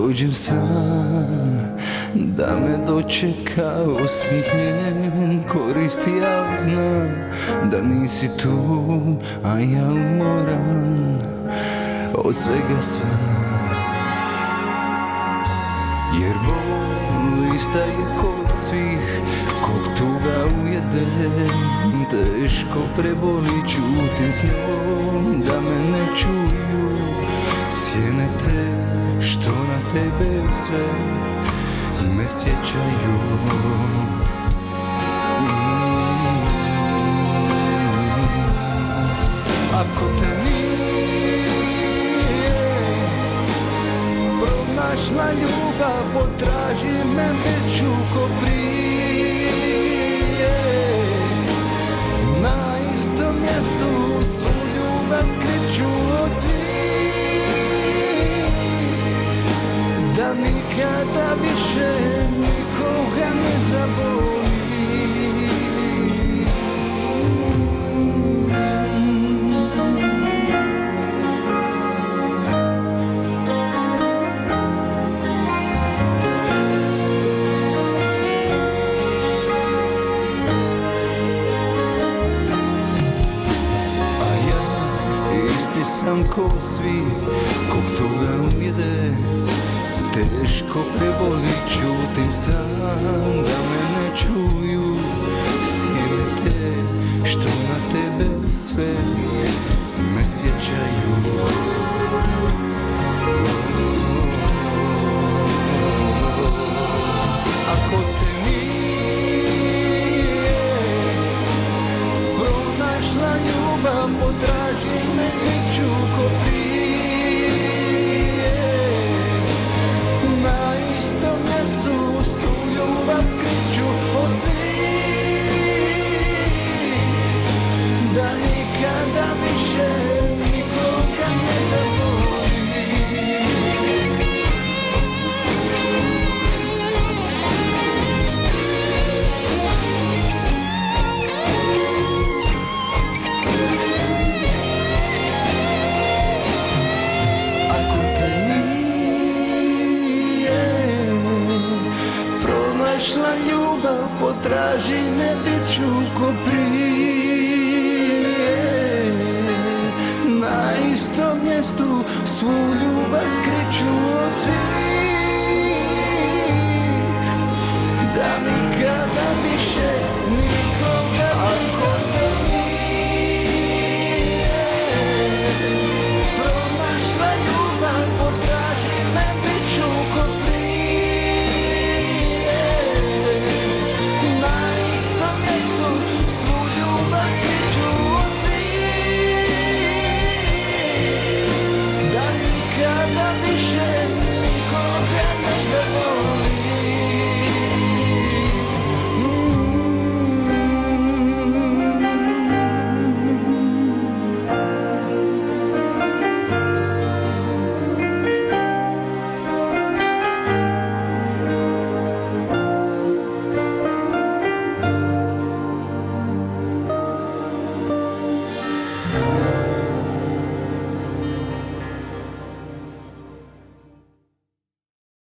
dođem sam, da me dočeka osmihnjen. Koristi, ja znam da nisi tu, a ja umoran od svega sam. Jer bol istaje kod svih, kog tuga ujede, teško preboli, čutim s njom da me ne čuju. Sjene te što na tebe sve me sjećaju. Ako te pronašla ljubav, potraži me, bit ću ko prije. Na istom mjestu svu ljubav skrit ću od svih, da nikada više nikoga ne zaboli. Sam ko svi, kog toga ujede, teško preboli, čutim sam da me ne čuju. Sjene te što na tebe sve me sjećaju. Ako te nije pronašla ljubav, potraži me, bit ću ko prije. Na istom mjestu svu ljubav skrit ću od svih, da nikada više nikoga ne zaboravim. Pronašla ljubav, potraži me, bit ću ko prije. Na istom mjestu svu ljubav skrit ću od svih, da mi